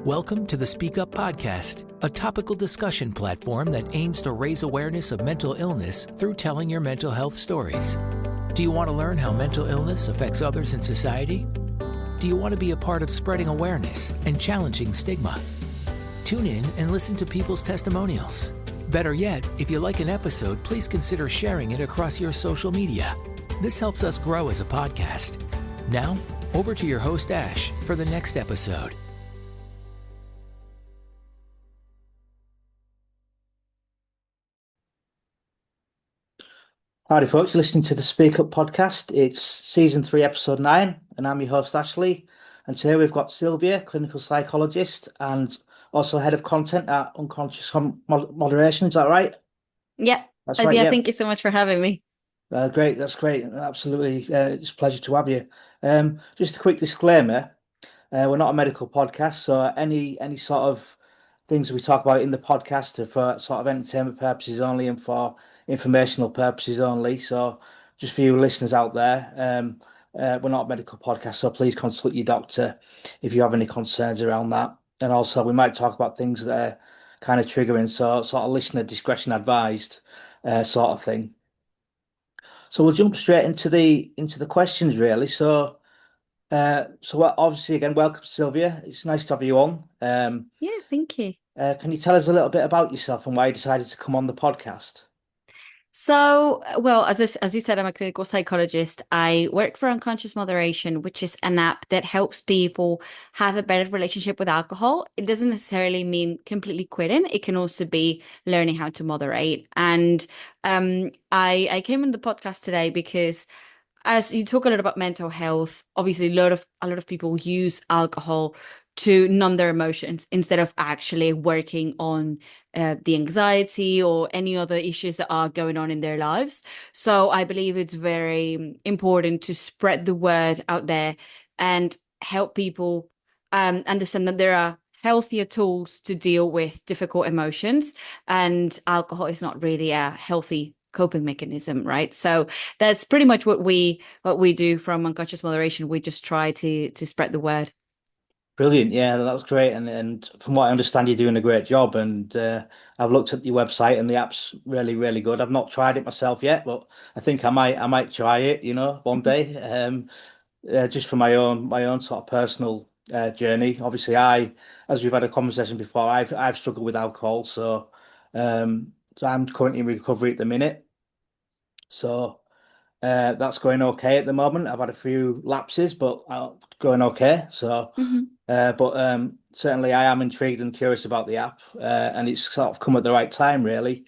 Welcome to the Speak Up Podcast, a topical discussion platform that aims to raise awareness of mental illness through telling your mental health stories. Do you want to learn how mental illness affects others in society? Do you want to be a part of spreading awareness and challenging stigma? Tune in and listen to people's testimonials. Better yet, if you like an episode, please consider sharing it across your social media. This helps us grow as a podcast. Now, over to your host Ash for the next episode. Howdy folks, you're listening to the Speak Up podcast. It's season 3, episode 9, and I'm your host Ashley. And today we've got Silvia, clinical psychologist and also head of content at Unconscious Moderation. Is that right? Yeah. That's right. Yeah. Thank you so much for having me. Great, that's great. Absolutely, it's a pleasure to have you. Just a quick disclaimer: we're not a medical podcast, so any sort of things we talk about in the podcast are for sort of entertainment purposes only and for informational purposes only. So just for you listeners out there, we're not a medical podcast, so please consult your doctor if you have any concerns around that. And also we might talk about things that are kind of triggering, so sort of listener discretion advised, sort of thing. So we'll jump straight into the questions really. So obviously again, welcome Silvia. It's nice to have you on. Yeah, thank you. Can you tell us a little bit about yourself and why you decided to come on the podcast? So, well, as you said, I'm a clinical psychologist. I work for Unconscious Moderation, which is an app that helps people have a better relationship with alcohol. It doesn't necessarily mean completely quitting. It can also be learning how to moderate. And I came on the podcast today because as you talk a lot about mental health, obviously a lot of people use alcohol to numb their emotions instead of actually working on the anxiety or any other issues that are going on in their lives. So I believe it's very important to spread the word out there and help people understand that there are healthier tools to deal with difficult emotions, and alcohol is not really a healthy coping mechanism, right? So that's pretty much what we do from Unconscious Moderation. We just try to spread the word. Brilliant, yeah, that was great, and from what I understand, you're doing a great job. And I've looked at your website, and the app's really good. I've not tried it myself yet, but I think I might try it, one day. Just for my own sort of personal journey. Obviously, as we've had a conversation before, I've struggled with alcohol, so I'm currently in recovery at the minute. So that's going okay at the moment. I've had a few lapses, but going okay. So, Mhm. but certainly I am intrigued and curious about the app, and it's sort of come at the right time, really.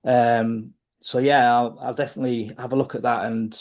So yeah, I'll definitely have a look at that. And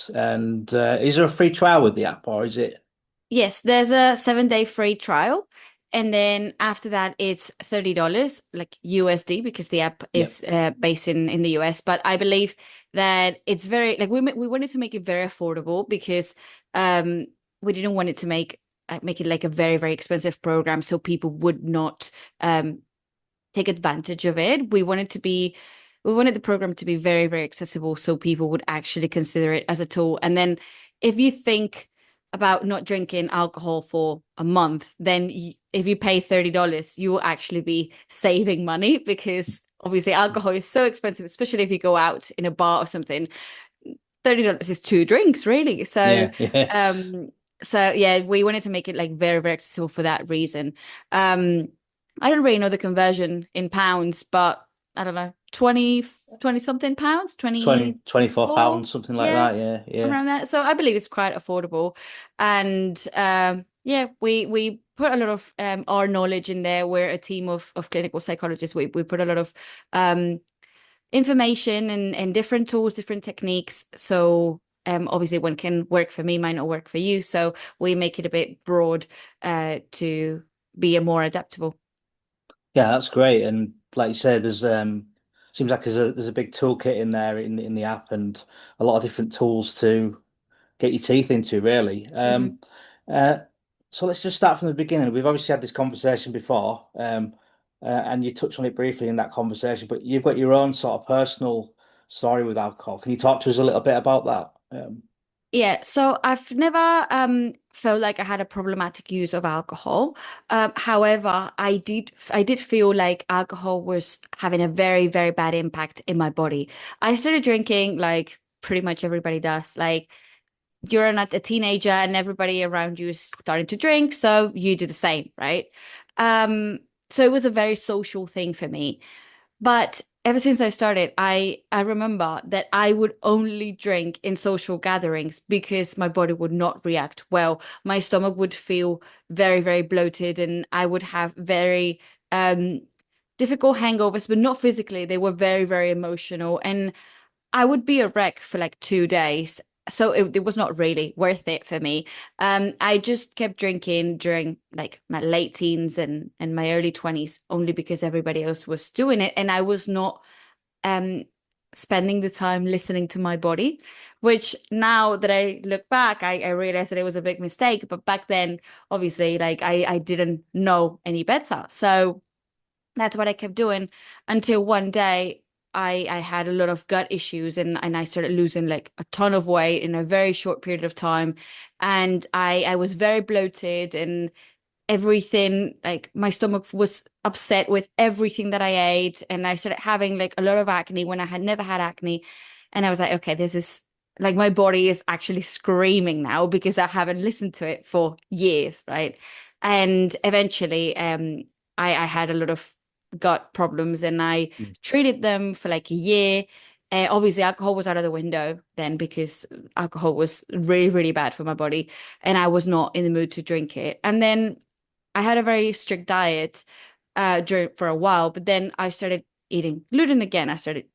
is there a free trial with the app, or is it? Yes, there's a 7-day free trial. And then after that, it's $30, like USD, because the app Yeah, is based in the US. But I believe that it's very, like, we wanted to make it very affordable because we didn't want it to make it like a very, very expensive program so people would not take advantage of it. We wanted the program to be very, very accessible so people would actually consider it as a tool. And then if you think about not drinking alcohol for a month, then if you pay $30, you will actually be saving money because obviously alcohol is so expensive, especially if you go out in a bar or something. $30 is 2 drinks, really. So, yeah, yeah. so yeah, we wanted to make it like very, very accessible for that reason. I don't really know the conversion in pounds, but I don't know, 20 something pounds, 20, 24 24, pounds, something like yeah, that. Yeah, yeah. around that. So I believe it's quite affordable. And yeah, we put a lot of our knowledge in there. We're a team of clinical psychologists. We put a lot of information and different tools, different techniques. So obviously one can work for me, might not work for you. So we make it a bit broad to be a more adaptable. Yeah, that's great. And like you said, there's seems like there's a big toolkit in there in the app, and a lot of different tools to get your teeth into, really. Mhm. Uh, so let's just start from the beginning. We've obviously had this conversation before, and you touched on it briefly in that conversation, but you've got your own sort of personal story with alcohol. Can you talk to us a little bit about that? Yeah, so I've never felt like I had a problematic use of alcohol. However, I did feel like alcohol was having a very, very bad impact in my body. I started drinking like pretty much everybody does. Like you're not a teenager and everybody around you is starting to drink, so you do the same, right? Um, so it was a very social thing for me. But ever since I started, I remember that I would only drink in social gatherings because my body would not react well. My stomach would feel very, very bloated, and I would have very um difficult hangovers, but not physically. They were very, very emotional. And I would be a wreck for like 2 days. So it was not really worth it for me. I just kept drinking during like my late teens and my early 20s only because everybody else was doing it. And I was not um spending the time listening to my body, which now that I look back, I realized that it was a big mistake. But back then, obviously, like I didn't know any better. So that's what I kept doing until one day I had a lot of gut issues and I started losing like a ton of weight in a very short period of time. And I was very bloated and everything, like my stomach was upset with everything that I ate. And I started having like a lot of acne when I had never had acne. And I was like, okay, this is like my body is actually screaming now because I haven't listened to it for years, right? And eventually, I had a lot of gut problems and I Mm. treated them for like a year. Obviously, alcohol was out of the window then because alcohol was really, really bad for my body, and I was not in the mood to drink it. And then I had a very strict diet during for a while, but then I started eating gluten again. I started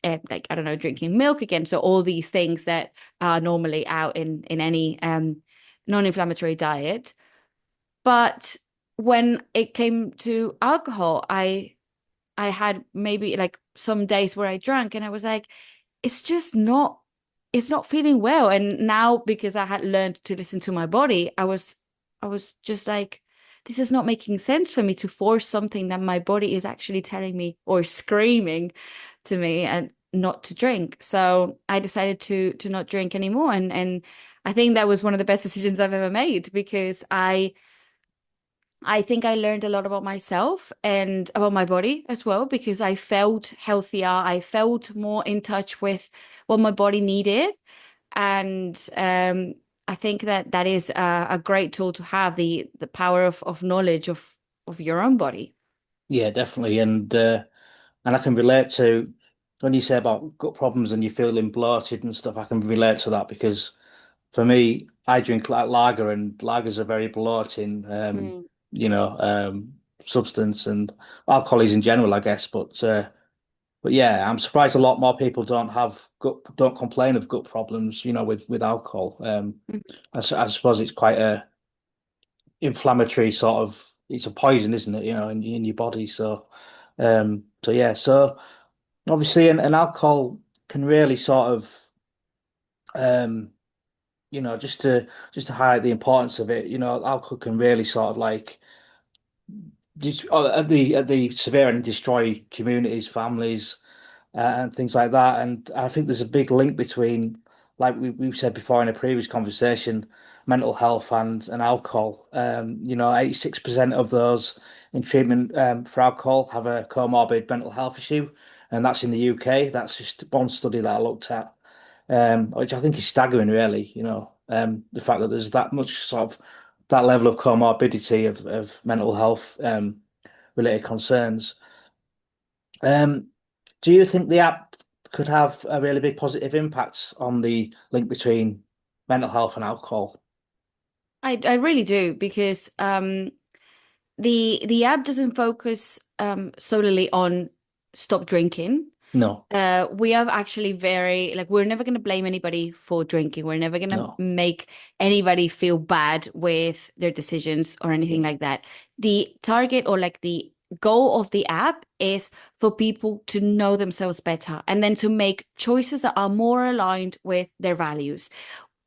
like I don't know, drinking milk again. So all these things that are normally out in any non-inflammatory diet. But when it came to alcohol, I had maybe like some days where I drank and I was like, it's just not, it's not feeling well. And now because I had learned to listen to my body, I was just like, this is not making sense for me to force something that my body is actually telling me or screaming to me and not to drink. So I decided to not drink anymore. And I think that was one of the best decisions I've ever made because I think I learned a lot about myself and about my body as well because I felt healthier. I felt more in touch with what my body needed. And I think that that is a great tool to have the power of knowledge of your own body. Yeah, definitely. And I can relate to when you say about gut problems and you're feeling bloated and stuff, I can relate to that because for me, I drink like lager and lagers are very bloating, Mm. substance and alcohol is in general, I guess. But yeah, I'm surprised a lot more people don't complain of gut problems, with alcohol. I suppose it's quite a inflammatory sort of, it's a poison, isn't it? In your body. So yeah, so obviously, an alcohol can really sort of, um, just to highlight the importance of it. Alcohol can really sort of like at the severe and destroy communities, families, and things like that. And I think there's a big link between, like we've said before in a previous conversation, mental health and alcohol. 86% of those in treatment for alcohol have a comorbid mental health issue, and that's in the UK. That's just one study that I looked at, which I think is staggering, really. The fact that there's that much sort of that level of comorbidity of mental health related concerns. Um, do you think the app could have a really big positive impact on the link between mental health and alcohol? I really do because the app doesn't focus solely on stop drinking. No, We are actually very like we're never going to blame anybody for drinking. We're never going to no. make anybody feel bad with their decisions or anything like that. The target or like the goal of the app is for people to know themselves better and then to make choices that are more aligned with their values.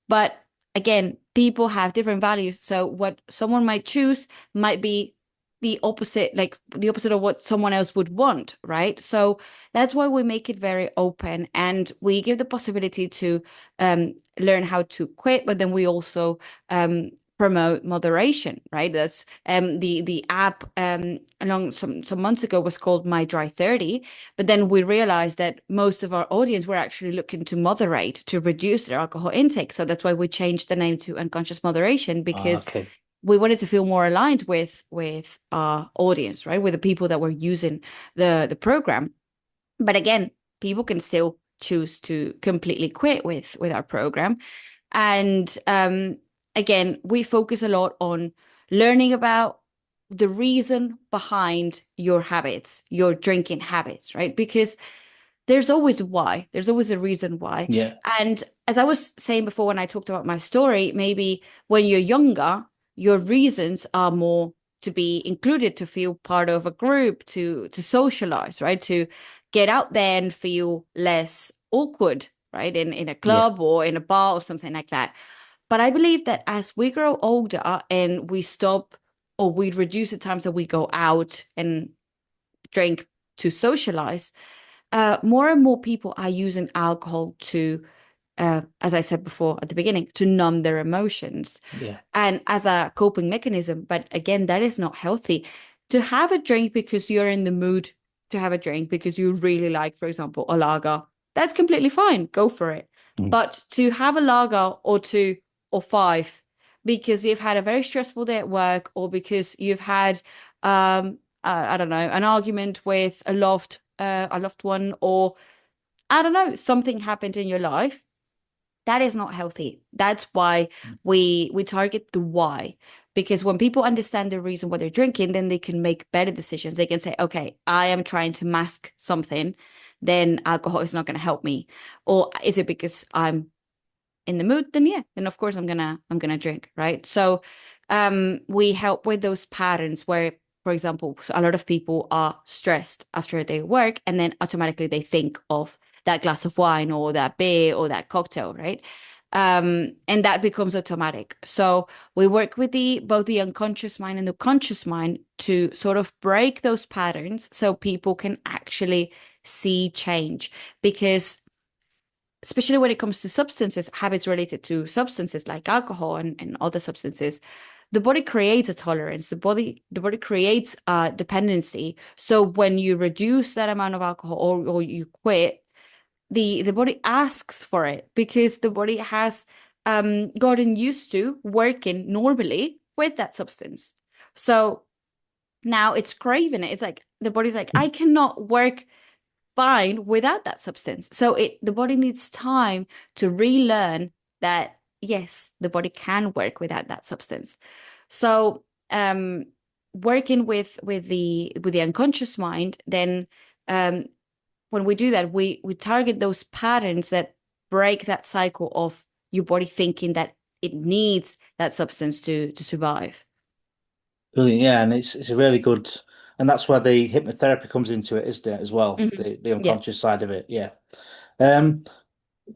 But again, people have different values. So what someone might choose might be the opposite, like the opposite of what someone else would want, right? So that's why we make it very open, and we give the possibility to learn how to quit, but then we also promote moderation, right? That's the app along some months ago was called My Dry 30, but then we realized that most of our audience were actually looking to moderate, to reduce their alcohol intake. So that's why we changed the name to Unconscious Moderation, because Okay. we wanted to feel more aligned with our audience, right? With the people that were using the program. But again, people can still choose to completely quit with our program. And again, we focus a lot on learning about the reason behind your habits, your drinking habits, right? Because there's always why. There's always a reason why. Yeah. And as I was saying before, when I talked about my story, maybe when you're younger, your reasons are more to be included, to feel part of a group, to socialize, right? To get out there and feel less awkward, right? In a Yeah. club or in a bar or something like that. But I believe that as we grow older and we stop, or we reduce the times that we go out and drink to socialize, more and more people are using alcohol to, as I said before at the beginning, to numb their emotions Yeah. and as a coping mechanism. But again, that is not healthy. To have a drink because you're in the mood to have a drink, because you really like, for example, a lager, that's completely fine. Go for it. Mm. But to have a lager or two or five because you've had a very stressful day at work, or because you've had, I don't know, an argument with a loved one, or I don't know, something happened in your life, that is not healthy. That's why we target the why. Because when people understand the reason why they're drinking, then they can make better decisions. They can say, okay, I am trying to mask something, then alcohol is not going to help me. Or is it because I'm in the mood? Then yeah, then of course I'm gonna drink, right? So we help with those patterns where, for example, a lot of people are stressed after a day of work, and then automatically they think of that glass of wine or that beer or that cocktail, right? And that becomes automatic. So we work with both the unconscious mind and the conscious mind to sort of break those patterns so people can actually see change. Because especially when it comes to substances, habits related to substances like alcohol and other substances, the body creates a tolerance. The body creates a dependency. So when you reduce that amount of alcohol, or you quit, the body asks for it, because the body has gotten used to working normally with that substance. So now it's craving it. It's like the body's like, I cannot work fine without that substance. So the body needs time to relearn that yes, the body can work without that substance. So working with the unconscious mind, then when we do that, we target those patterns that break that cycle of your body thinking that it needs that substance to survive. Brilliant. Yeah, and it's a really good, and that's where the hypnotherapy comes into it, isn't it, as well? Mhm. The Yeah. unconscious side of it. Yeah. Um,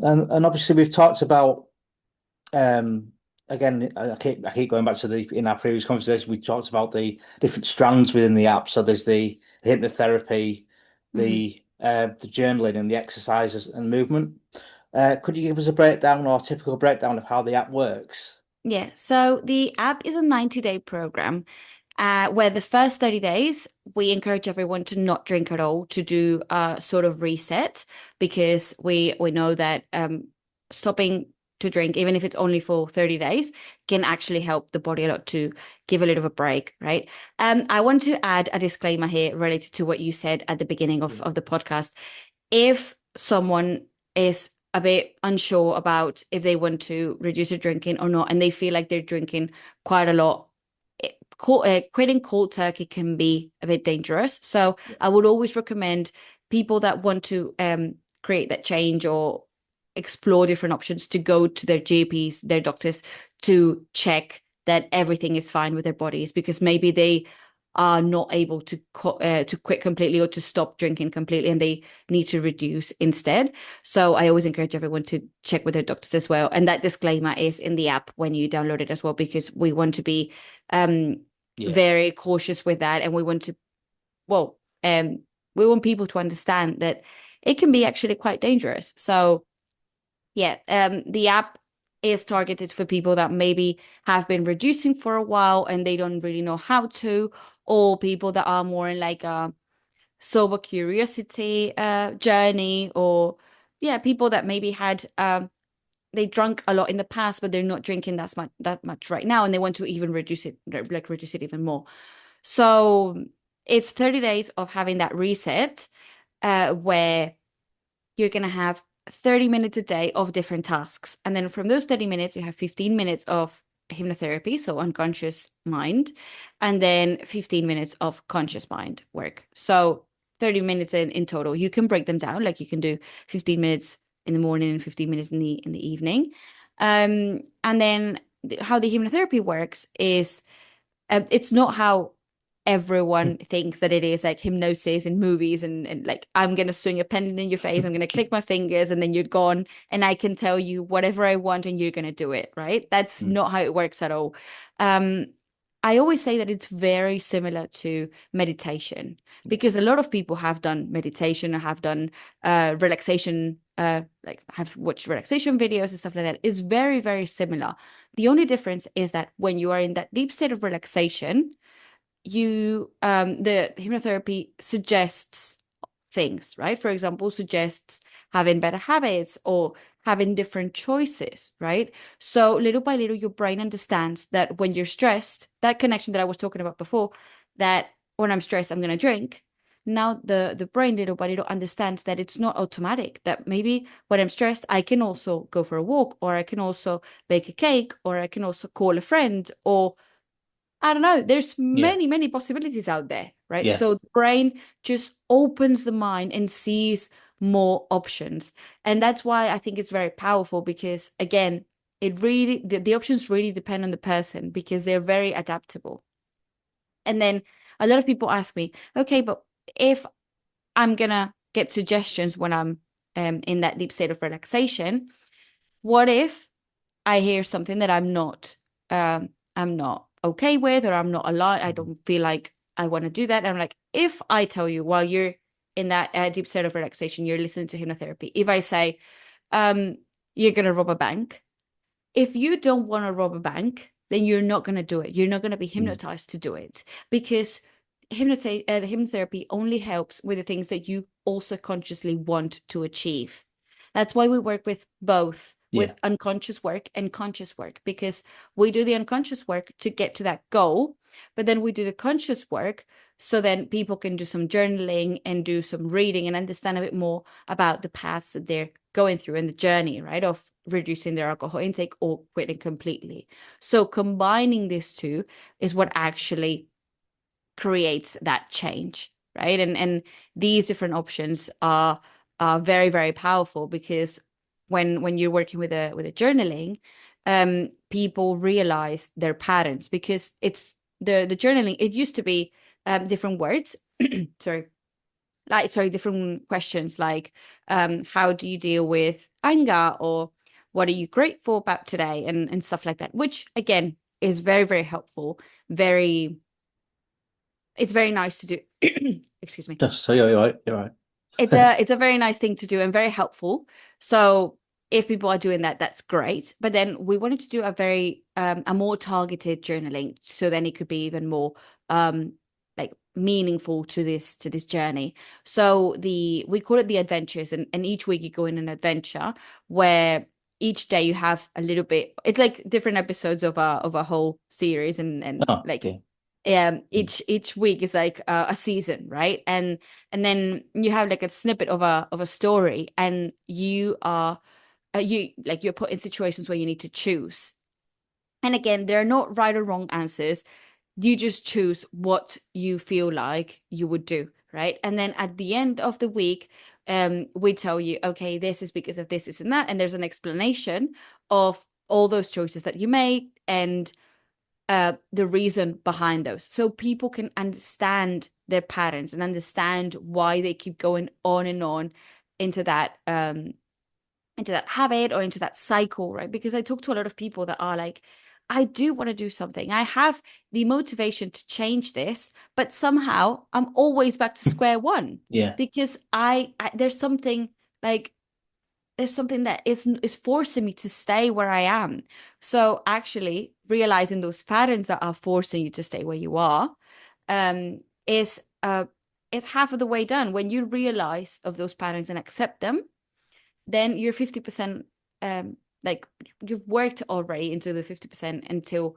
and obviously we've talked about again, I keep going back to the in our previous conversation, we talked about the different strands within the app. So there's the hypnotherapy, Mhm. the journaling and the exercises and movement. Could you give us a breakdown or typical breakdown of how the app works? Yeah. So the app is a 90-day program, where the first 30 days, we encourage everyone to not drink at all, to do a sort of reset, because we know that stopping to drink, even if it's only for 30 days, can actually help the body a lot to give a little of a break, right? I want to add a disclaimer here related to what you said at the beginning of the podcast. If someone is a bit unsure about if they want to reduce their drinking or not, and they feel like they're drinking quite a lot, quitting cold turkey can be a bit dangerous. So I would always recommend people that want to create that change or explore different options to go to their GPs, their doctors, to check that everything is fine with their bodies, because maybe they are not able to quit completely or to stop drinking completely, and they need to reduce instead. So I always encourage everyone to check with their doctors as well. And that disclaimer is in the app when you download it as well, because we want to be Yeah. very cautious with that, and we want to, well, we want people to understand that it can be actually quite dangerous. So yeah, the app is targeted for people that maybe have been reducing for a while and they don't really know how to, or people that are more in like a sober curiosity journey, or yeah, people that maybe had they drunk a lot in the past, but they're not drinking that much right now, and they want to even reduce it, like reduce it even more. So it's 30 days of having that reset, where you're going to have 30 minutes a day of different tasks. And then from those 30 minutes, you have 15 minutes of hypnotherapy, so unconscious mind, and then 15 minutes of conscious mind work. So 30 minutes in total. You can break them down, like you can do 15 minutes in the morning and 15 minutes in the evening. And then how the hypnotherapy works is it's not how everyone thinks that it is, like hypnosis in movies, and like I'm gonna swing a pendant in your face, I'm gonna click my fingers, and then you're gone, and I can tell you whatever I want, and you're gonna do it, right? That's not how it works at all. Um, I always say that it's very similar to meditation, because a lot of people have done meditation or have done relaxation, like have watched relaxation videos and stuff like that. It's very, very similar. The only difference is that when you are in that deep state of relaxation, you the hypnotherapy suggests things, right? For example, suggests having better habits or having different choices, right? So little by little, your brain understands that when you're stressed, that connection that I was talking about before, that when I'm stressed, I'm going to drink. Now the brain little by little understands that it's not automatic, that maybe when I'm stressed, I can also go for a walk, or I can also bake a cake, or I can also call a friend, or I don't know. There's Yeah. many, many possibilities out there, right? Yeah. So the brain just opens the mind and sees more options. And that's why I think it's very powerful, because again, the options really depend on the person, because they're very adaptable. And then a lot of people ask me, okay, but if I'm gonna get suggestions when I'm in that deep state of relaxation, what if I hear something that I'm not okay with, or I'm not aligned, I don't feel like I want to do that. And I'm like, if I tell you while you're in that deep state of relaxation, you're listening to hypnotherapy, if I say, um, you're gonna rob a bank, if you don't want to rob a bank, then you're not going to do it. You're not going to be hypnotized to do it, because the hypnotherapy only helps with the things that you also consciously want to achieve. That's why we work with both, with unconscious work and conscious work, because we do the unconscious work to get to that goal, but then we do the conscious work so then people can do some journaling and do some reading and understand a bit more about the paths that they're going through in the journey, right, of reducing their alcohol intake or quitting completely. So combining these two is what actually creates that change, right? And these different options are very, very powerful, because when you're working with a journaling, people realize their patterns, because it's the journaling, it used to be different words sorry, different questions, like how do you deal with anger, or what are you grateful about today, and stuff like that, which again is very, very helpful. It's very nice to do. Excuse me. Just so you're right. You're right. It's a very nice thing to do and very helpful. So if people are doing that, that's great. But then we wanted to do a more targeted journaling, so then it could be even more like meaningful to this journey. So we call it the adventures, and each week you go in an adventure where each day you have a little bit, it's like different episodes of a whole series, and Oh, like okay. each week is like a season, right? And then you have like a snippet of a story, and you are you're put in situations where you need to choose. And again, there are not right or wrong answers. You just choose what you feel like you would do, right? And then at the end of the week, we tell you, okay, this is because of this and that, and there's an explanation of all those choices that you made, and the reason behind those, so people can understand their patterns and understand why they keep going on and on into that habit or into that cycle, right? Because I talk to a lot of people that are like, I do want to do something. I have the motivation to change this, but somehow I'm always back to square one Yeah, because there's something like there's something that is forcing me to stay where I am. So actually realizing those patterns that are forcing you to stay where you are, um, is is half of the way done. When you realize of those patterns and accept them, then you're 50%, like you've worked already into the 50% until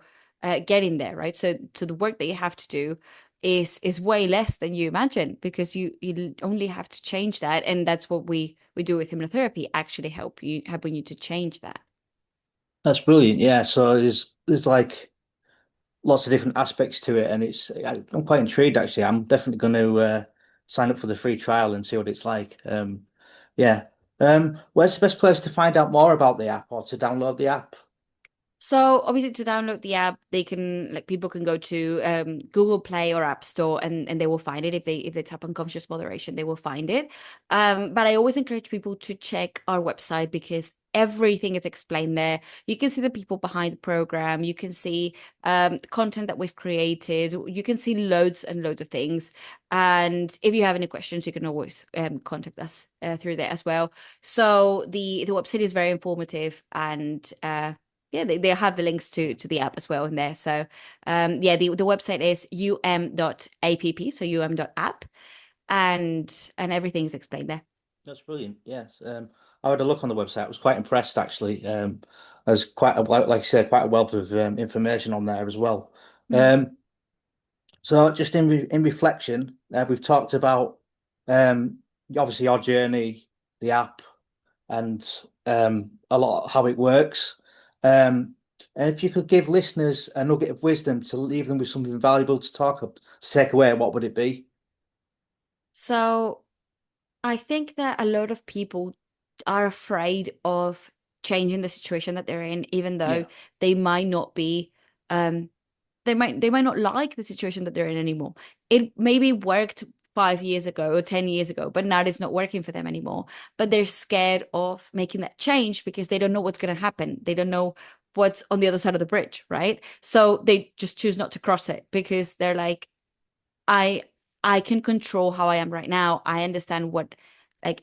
getting there, right? So the work that you have to do is way less than you imagine because you only have to change that, and that's what we do with hypnotherapy, actually helping you to change that. that's brilliant. Yeah, so there's like lots of different aspects to it, and I'm quite intrigued actually. I'm definitely going to sign up for the free trial and see what it's like. Yeah. Where's the best place to find out more about the app or to download the app? So obviously to download the app, people can go to Google Play or App Store, and they will find it. If they tap on conscious moderation, they will find it. But I always encourage people to check our website because everything is explained there. You can see the people behind the program. You can see the content that we've created. You can see loads and loads of things. And if you have any questions, you can always contact us through there as well. So the website is very informative, and yeah, they have the links to the app as well in there. So yeah, the website is um.app, so um.app, and everything's explained there. That's brilliant. Yes. I had a look on the website. I was quite impressed actually. There's quite a, like I said, quite a wealth of information on there as well. Mm. So just in reflection, we've talked about um, obviously your journey, the app, and a lot how it works. Um, and if you could give listeners a nugget of wisdom to leave them with something valuable to take away, what would it be? So I think that a lot of people are afraid of changing the situation that they're in, even though Yeah. they might not be um they might not like the situation that they're in anymore. It maybe worked 5 years ago or 10 years ago, but now it's not working for them anymore. But they're scared of making that change because they don't know what's going to happen. They don't know what's on the other side of the bridge, right? So they just choose not to cross it because they're like, I I can control how I am right now. I understand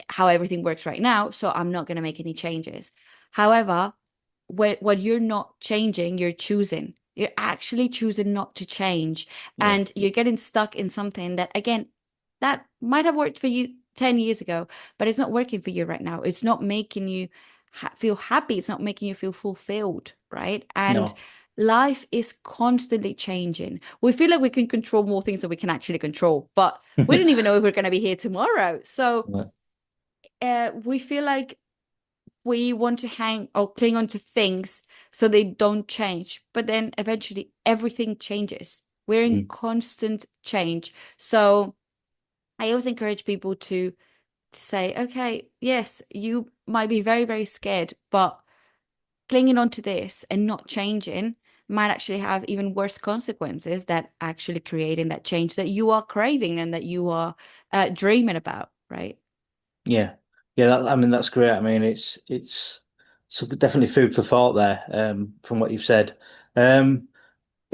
how everything works right now, so I'm not going to make any changes. However, what you're not changing, you're choosing. You're actually choosing not to change, Yeah. and you're getting stuck in something that again, that might have worked for you 10 years ago, but it's not working for you right now. It's not making you feel happy. It's not making you feel fulfilled, right? And No. life is constantly changing. We feel like we can control more things than we can actually control, but we don't even know if we're going to be here tomorrow. So Yeah. we feel like we want to hang or cling on to things so they don't change. But then eventually everything changes. We're in Mm. constant change. So I always encourage people to say, okay, yes, you might be very, very scared, but clinging on to this and not changing might actually have even worse consequences than actually creating that change that you are craving and that you are dreaming about, right? Yeah. Yeah, I mean that's great. I mean it's definitely food for thought there, from what you've said. In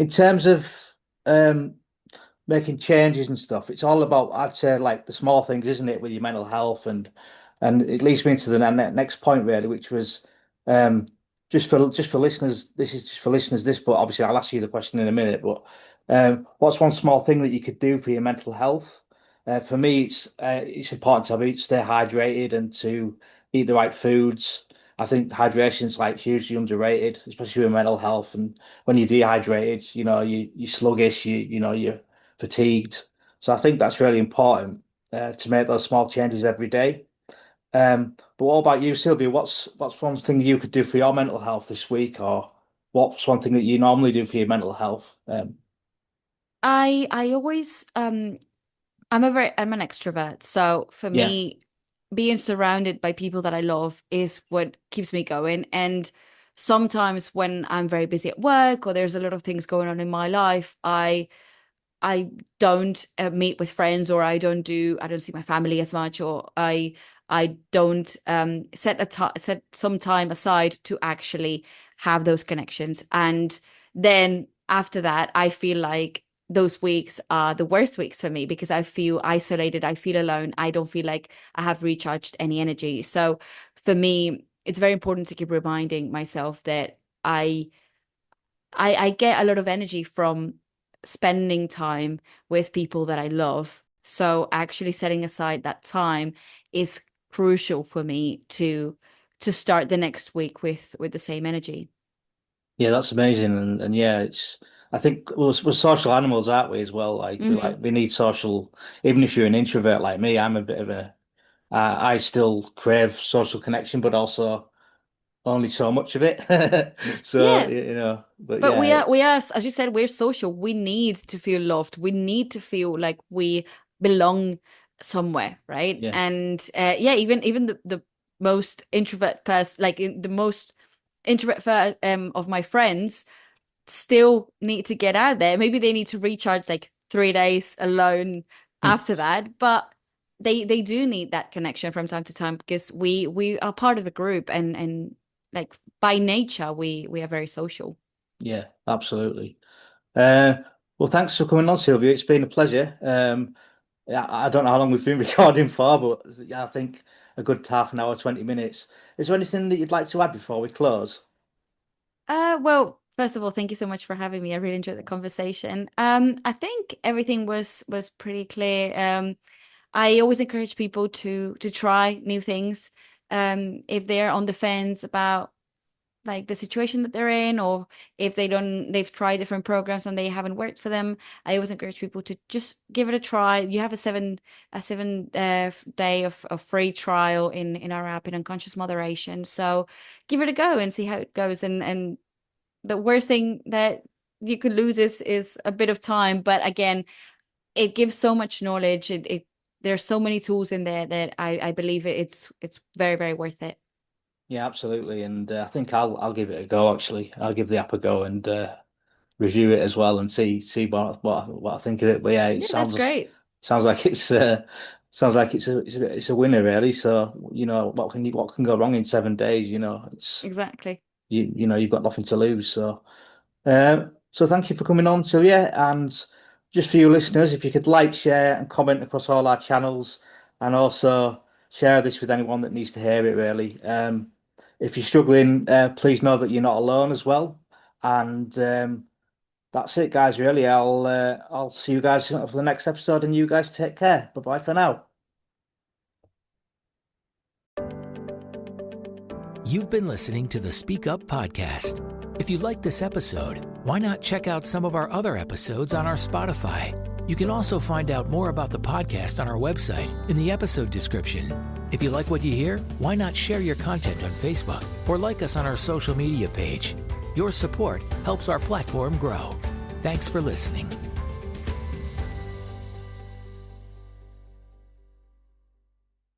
terms of um making changes and stuff. It's all about, I'd say, like the small things, isn't it, with your mental health, and it leads me into the next point really, which was um just for listeners. This is just for listeners. This, but obviously I'll ask you the question in a minute. But what's one small thing that you could do for your mental health? For me, it's important stay hydrated and to eat the right foods. I think hydration is like hugely underrated, especially with mental health. And when you're dehydrated, you're sluggish, you're fatigued. So I think that's really important to make those small changes every day. But what about you, Sylvia? What's one thing you could do for your mental health this week, or what's one thing that you normally do for your mental health? I always I'm an extrovert. So for Yeah, me, being surrounded by people that I love is what keeps me going. And sometimes when I'm very busy at work or there's a lot of things going on in my life, I don't meet with friends, or I don't see my family as much, or I don't set some time aside to actually have those connections. And then after that, I feel like those weeks are the worst weeks for me because I feel isolated, I feel alone, I don't feel like I have recharged any energy. So for me, it's very important to keep reminding myself that I get a lot of energy from spending time with people that I love. So actually setting aside that time is crucial for me to start the next week with the same energy. Yeah, that's amazing, and yeah, I think we're social animals, aren't we, as well? Hmm. We need social. Even if you're an introvert like me, I'm a bit of a. I still crave social connection, but also only so much of it. So Yeah. you know, but But yeah, we are, as you said, we're social. We need to feel loved. We need to feel like we belong somewhere, right? yeah, And yeah, even the most introvert person, like the most introvert of my friends, still need to get out there. Maybe they need to recharge like 3 days alone Hmm. after that, but they do need that connection from time to time because we are part of a group and like by nature we are very social. Yeah, absolutely. Uh, well, thanks for coming on, Sylvia. It's been a pleasure. Yeah, I don't know how long we've been recording for, but yeah, I think a good half an hour, 20 minutes. Is there anything that you'd like to add before we close? Well, first of all, thank you so much for having me. I really enjoyed the conversation. I think everything was pretty clear. I always encourage people to try new things. If they're on the fence about like the situation that they're in, or if they've tried different programs and they haven't worked for them, I always encourage people to just give it a try. You have a 7 day of free trial in our app in unconscious moderation. So give it a go and see how it goes. And the worst thing that you could lose is a bit of time, but again, it gives so much knowledge. It there's so many tools in there that I believe it's very, very worth it. Yeah, absolutely. And I think I'll give it a go. Actually, I'll give the app a go and review it as well and see what I think of it. But yeah, it Yeah, that's great. sounds like sounds like it's a winner really. So you know what can go wrong in 7 days? You know, Exactly. you know you've got nothing to lose. So thank you for coming on, Silvia. And just for you listeners, if you could like, share, and comment across all our channels, and also share this with anyone that needs to hear it, really. If you're struggling, please know that you're not alone as well. And that's it, guys. Really, I'll see you guys for the next episode, and you guys take care. Bye bye for now. You've been listening to the Speak Up podcast. If you liked this episode, why not check out some of our other episodes on our Spotify? You can also find out more about the podcast on our website in the episode description. If you like what you hear, why not share your content on Facebook or like us on our social media page? Your support helps our platform grow. Thanks for listening.